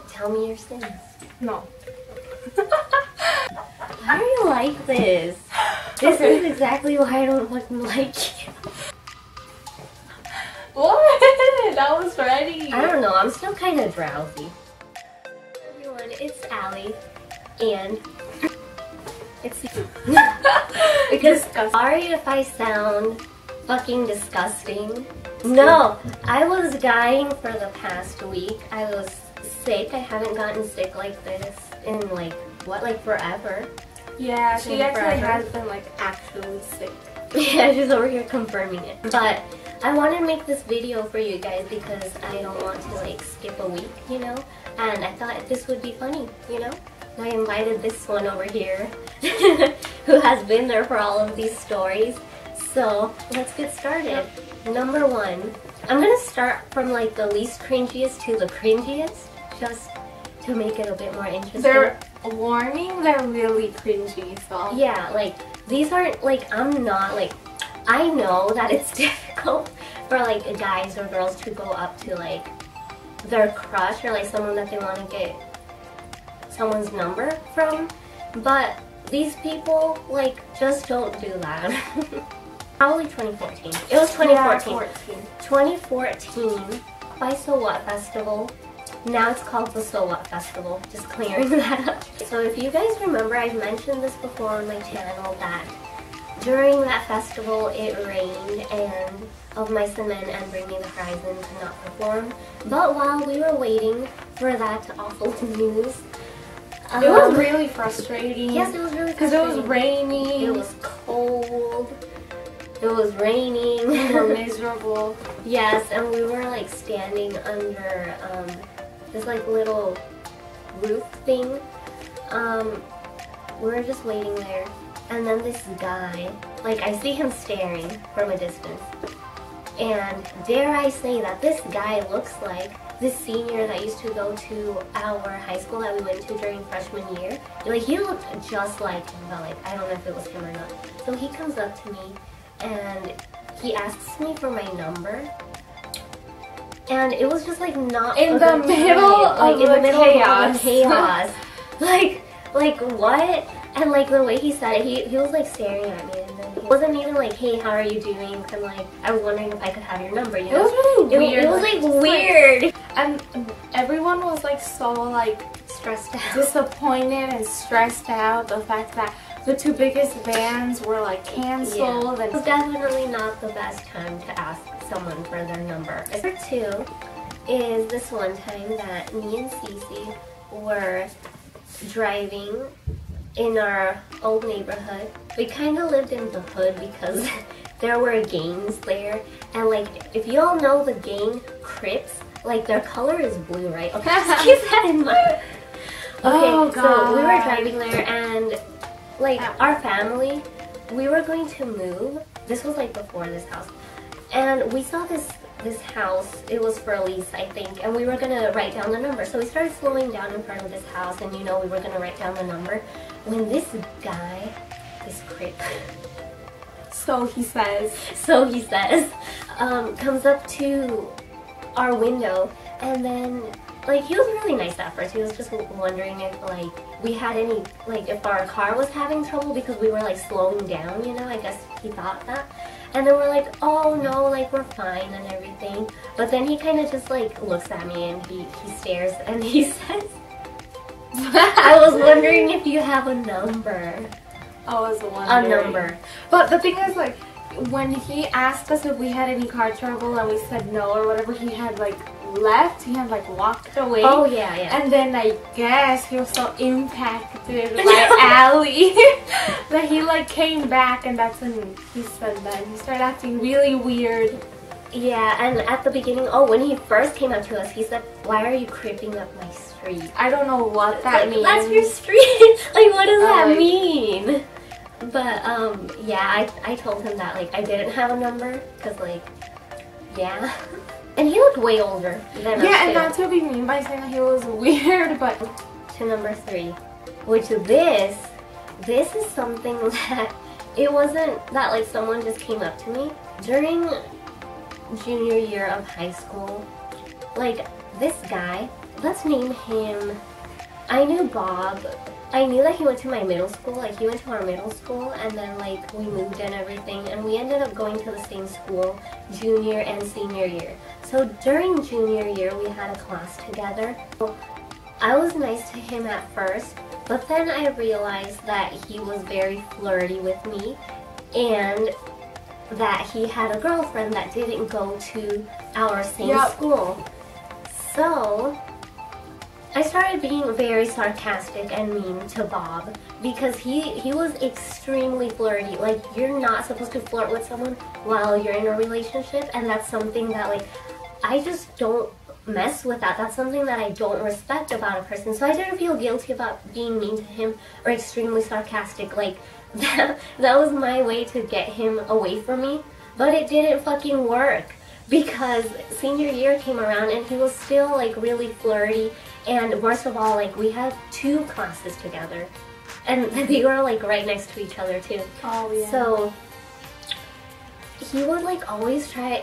Tell me your sins. No. Why are you like this? This is exactly why I don't fucking like you. What? That was ready. I don't know, I'm still kind of drowsy. Everyone, it's Allie, and it's because sorry if I sound fucking disgusting. No, I was dying for the past week. I was sick. I haven't gotten sick like this in like forever. Yeah, she actually has been like actually sick. Yeah, she's over here confirming it. But I wanted to make this video for you guys because I don't want to like skip a week, you know? And I thought this would be funny, you know? And I invited this one over here who has been there for all of these stories. So let's get started. Number one, I'm gonna start from like the least cringiest to the cringiest, just to make it a bit more interesting. They're warning, they're really cringy, so. Yeah, like these aren't like, I'm not like, I know that it's difficult for like guys or girls to go up to like their crush or like someone that they want to get someone's number from, but these people like just don't do that. Probably 2014. It was 2014. Yeah, 2014 by So What Festival. Now it's called the So What Festival. Just clearing that up. So if you guys remember, I've mentioned this before on my channel that during that festival it rained and Of Mice and Men and Bring Me the Horizon could not perform. But while we were waiting for that awful news, it was really frustrating. Yes, it was really frustrating. Because it was raining. It was cold. It was raining. We were miserable. Yes, and we were like standing under this like little roof thing. We were just waiting there, and then this guy, like I see him staring from a distance, and dare I say that this guy looks like this senior that used to go to our high school that we went to during freshman year. Like he looked just like him, but like I don't know if it was him or not. So he comes up to me and he asks me for my number, and it was just like not in the middle of the chaos. like what? And like the way he said it, he was like staring at me, and then he wasn't even like, hey, how are you doing? And like I was wondering if I could have your number, you know? It was really weird. It was like weird. And everyone was like so like stressed out, disappointed and stressed out. The fact that the two biggest bands were like canceled. Yeah. It was definitely not the best time to ask someone for their number. Number two is this one time that me and Cece were driving in our old neighborhood. We kind of lived in the hood because there were gangs there, and like if you all know the gang Crips, like their color is blue, right? Okay, just keep that in mind. Okay, oh, so we were driving there, and like our family, we were going to move. This was like before this house, and we saw this house. It was for a lease, I think, and we were gonna write down the number. So we started slowing down in front of this house, and you know we were gonna write down the number when this guy, this Crip, so he says, comes up to our window, and then like he was really nice at first. He was just wondering if like we had any, like if our car was having trouble because we were like slowing down, you know, I guess he thought that. And then we're like, oh no, like we're fine and everything. But then he kind of just like looks at me and he stares and he says, I was wondering if you have a number. I was wondering. A number. But the thing is, like, when he asked us if we had any car trouble and we said no or whatever, he had like left, he had like walked away. Oh yeah, yeah. And then I guess he was so impacted by Allie that he like came back, and that's when he said that. He started acting really weird. Yeah, and at the beginning, when he first came up to us, he said, why are you creeping up my street? I don't know what that means. That's your street. Like, what does that mean? But yeah, I told him that like I didn't have a number because like, yeah. And he looked way older than us. Yeah, and not to be mean by saying that he was weird, but to number 3, which this is something that it wasn't that like someone just came up to me during junior year of high school. Like this guy let's name him, I knew Bob. I knew that he went to my middle school, like he went to our middle school, and then like we moved and everything, and we ended up going to the same school junior and senior year. So during junior year we had a class together. I was nice to him at first, but then I realized that he was very flirty with me and that he had a girlfriend that didn't go to our same school. So I started being very sarcastic and mean to Bob because he was extremely flirty. Like, you're not supposed to flirt with someone while you're in a relationship, and that's something that, like, I just don't mess with that. That's something that I don't respect about a person. So I didn't feel guilty about being mean to him or extremely sarcastic. Like, that was my way to get him away from me. But it didn't fucking work because senior year came around and he was still, like, really flirty. And worst of all, like, we had 2 classes together. And they were, like, right next to each other, too. Oh, yeah. So he would, like,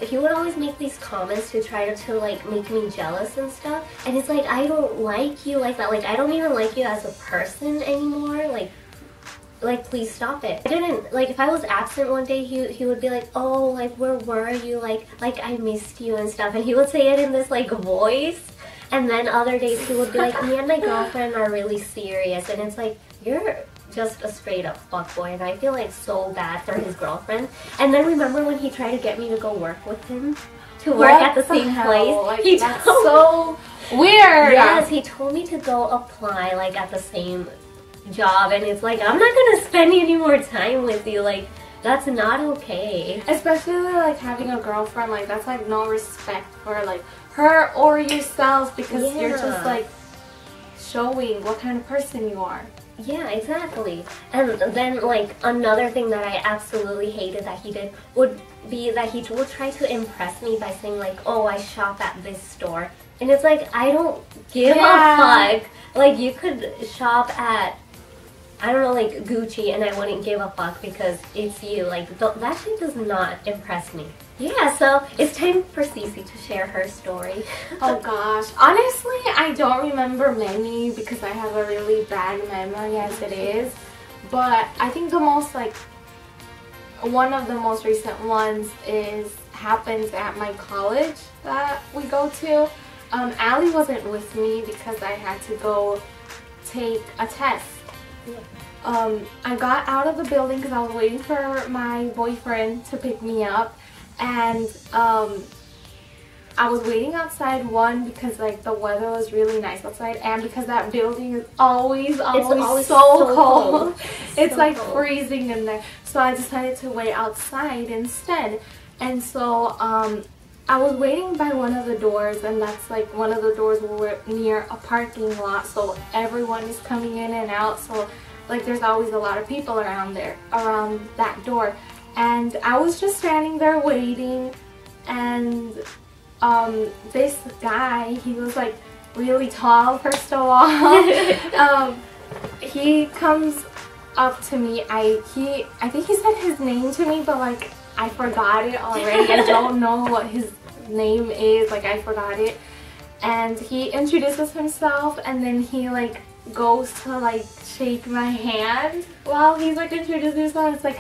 he would always make these comments to try to like, make me jealous and stuff. And it's like, I don't like you like that. Like, I don't even like you as a person anymore. Like, please stop it. I didn't, like, if I was absent one day, he would be like, oh, like, where were you? Like, I missed you and stuff. And he would say it in this, like, voice. And then other days he would be like, me and my girlfriend are really serious. And it's like, you're just a straight up fuckboy. And I feel like so bad for his girlfriend. And then remember when he tried to get me to go work with him? To work at the same place? Like, that's so weird. Yes, he told me to go apply, like, at the same job. And it's like, I'm not going to spend any more time with you. Like, that's not okay. Especially, like, having a girlfriend, like, that's, like, no respect for, like, her or yourself, because you're just, like, showing what kind of person you are. Yeah, exactly. And then, like, another thing that I absolutely hated that he did would be that he would try to impress me by saying, like, oh, I shop at this store. And it's like, I don't give a fuck. Like, you could shop at, I don't know, like, Gucci, and I wouldn't give a fuck because it's you. Like, that shit does not impress me. Yeah, so it's time for Cece to share her story. Oh gosh. Honestly, I don't remember many because I have a really bad memory as it is. But I think the most, like, one of the most recent ones happens at my college that we go to. Allie wasn't with me because I had to go take a test. Yeah. I got out of the building because I was waiting for my boyfriend to pick me up. And I was waiting outside, one, because, like, the weather was really nice outside, and because that building is always so cold. It's like freezing in there. So I decided to wait outside instead. And so I was waiting by one of the doors, and that's, like, one of the doors were near a parking lot, so everyone is coming in and out. So, like, there's always a lot of people around that door. And I was just standing there waiting, and this guy, he was, like, really tall, first of all. He comes up to me. I think he said his name to me, but, like, I forgot it already. I don't know what his name is. Like, I forgot it. And he introduces himself, and then he, like, goes to, like, shake my hand while he's, like, introducing himself. It's like,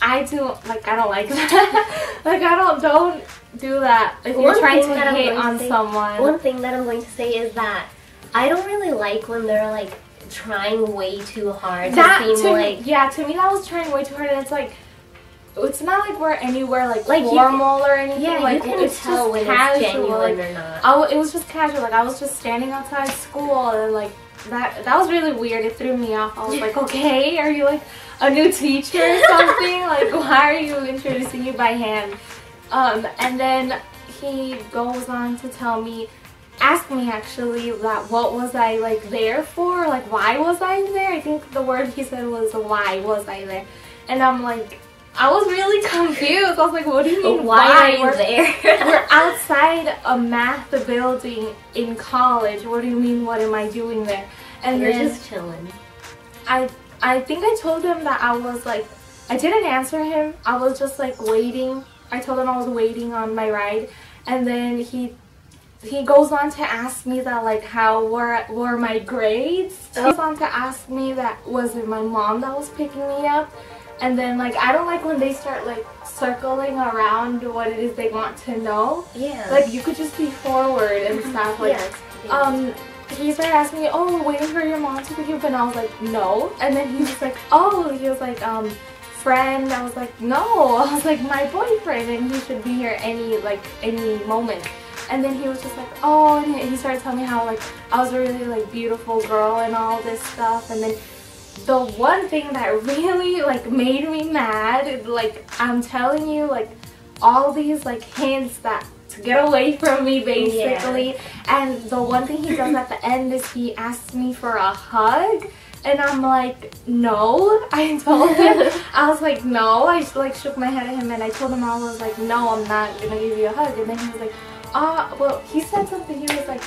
I don't like that. Like, don't do that if you're trying to hit on someone. One thing that I'm going to say is that I don't really like when they're, like, trying way too hard to seem like... Yeah, to me that was trying way too hard, and it's like, it's not like we're anywhere, like formal or anything. Yeah, like, you can tell when it's genuine or not. It was just casual. Like, I was just standing outside school, and, like, that was really weird. It threw me off. I was like, okay, are you, like, a new teacher or something? Like, why are you introducing me by hand? And then he goes on to ask me actually, that what was I, like, there for? Like, why was I there? I think the word he said was, why was I there? And I'm like, I was really confused. I was like, what do you mean, why are you there? We're outside a math building in college. What do you mean, what am I doing there? And you're just chilling. I think I told him that I was, like, I didn't answer him. I was just, like, waiting. I told him I was waiting on my ride. And then he he goes on to ask me that, like, how were my grades. He goes on to ask me that was it my mom that was picking me up. And then, like, I don't like when they start, like, circling around what it is they want to know. Yeah. Like, you could just be forward and stuff. Like, he started asking me, oh, we're waiting for your mom to pick you up. And I was like, no. And then he was like, oh, he was like, friend. I was like, no. I was like, my boyfriend, and he should be here any moment. And then he was just like, oh, and he started telling me how, like, I was a really, like, beautiful girl and all this stuff. And then the one thing that really, like, made me mad, like, I'm telling you, like, all these, like, hints that to get away from me, basically. Yeah. And the one thing he does at the end is he asks me for a hug. And I'm like, no. I told him, I was like, no. I just, like, shook my head at him and I told him, I was like, no, I'm not gonna give you a hug. And then he was like, well, he said something. He was like,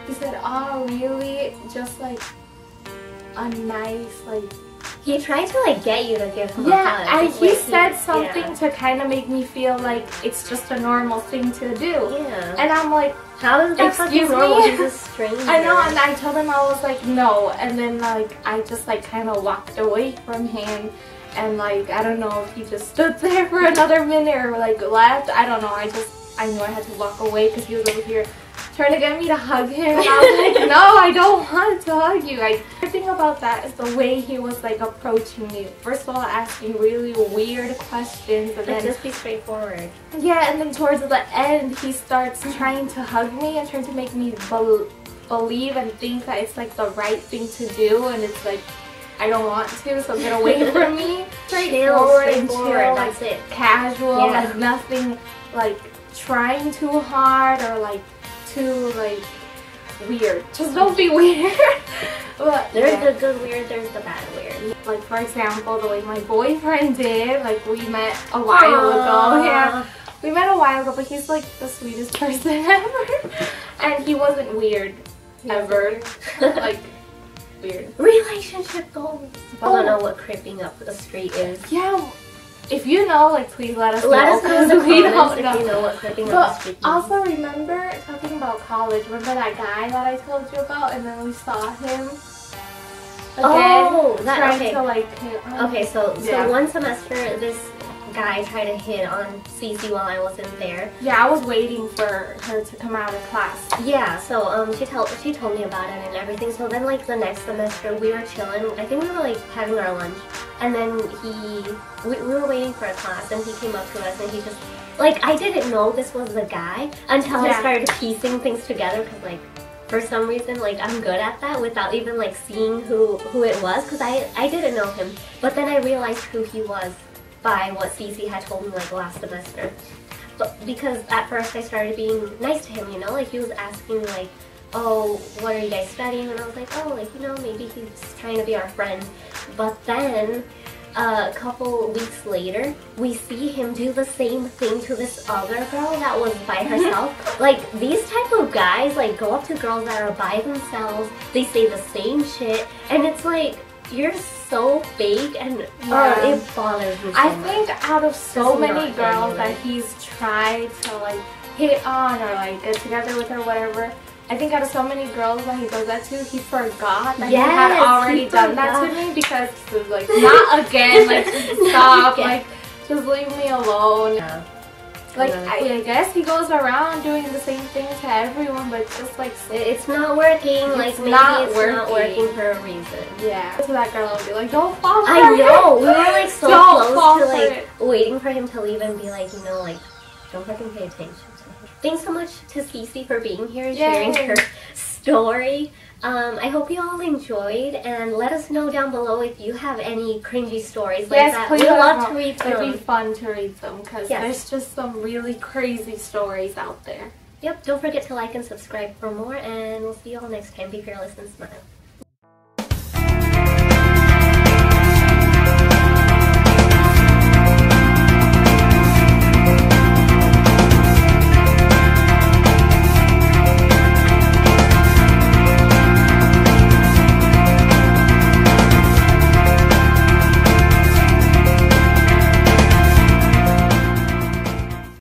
he said, oh, really? Just, like, a nice, like... He tried to, like, get you to give him a hug. Yeah, and he said something to kind of make me feel like it's just a normal thing to do. Yeah. And I'm like, how is that fucking normal? He's a stranger. I know, and I told him, I was like, no. And then, like, I just, like, kind of walked away from him. And, like, I don't know if he just stood there for another minute or, like, left. I don't know. I knew I had to walk away because he was over here trying to get me to hug him. And I was like, no, I don't want to hug you. The thing about that is the way he was, like, approaching me. First of all, asking really weird questions. And then just be straightforward. Yeah, and then towards the end, he starts trying to hug me and trying to make me believe and think that it's, like, the right thing to do. And it's like, I don't want to, so get away from me. Straightforward and chill, that's like, it. Casual, like, nothing, like, trying too hard or, like, too, like, weird. Just don't be weird. But there's the good weird, there's the bad weird. Like, for example, the way my boyfriend did, like, we met a while ago. Yeah, we met a while ago, but he's, like, the sweetest person ever. And he wasn't weird ever. Like, weird. Relationship goals. I don't know what creeping up the street is. Yeah. If you know, like, please let us know. Let us know in the comments if you know what creeping up the street is. Also, remember, talking about college, remember that guy that I told you about, and then we saw him again, trying to, like, hit on. Okay, so one semester, this guy tried to hit on Cece while I wasn't there. Yeah, I was waiting for her to come out of class. Yeah, so she told me about it and everything. So then, like, the next semester we were chilling. I think we were, like, having our lunch, and then we were waiting for a class, and he came up to us and he just, like, I didn't know this was the guy until I started piecing things together, because, like, for some reason, like, I'm good at that without even, like, seeing who it was, because I didn't know him. But then I realized who he was by what Cece had told me, like, last semester. But because at first I started being nice to him, you know, like, he was asking, like, oh, what are you guys studying? And I was like, oh, like, you know, maybe he's trying to be our friend. But then a couple weeks later, we see him do the same thing to this other girl that was by herself. Like, these type of guys, like, go up to girls that are by themselves, they say the same shit, and it's like, you're so fake, and it bothers me so I much. think out of so many girls that he's tried to, like, hit on or, like, get together with or whatever, I think out of so many girls that he does that to, he forgot that he had already done that to me, because he was like, not again, like, stop, like, just leave me alone. Yeah. Like, I guess he goes around doing the same thing to everyone, but it's just, like, it's not working. Like, maybe it's not working for a reason. Yeah. So that girl would be like, don't fall for it. I know. We were, like, so close to, like, waiting for him to leave and be like, you know, like, don't fucking pay attention to him. Thanks so much to Cece for being here and sharing her story. I hope you all enjoyed, and let us know down below if you have any cringy stories like that. We'd love to read them. It'd be fun to read them, because there's just some really crazy stories out there. Yep, don't forget to like and subscribe for more, and we'll see you all next time. Be fearless and smile.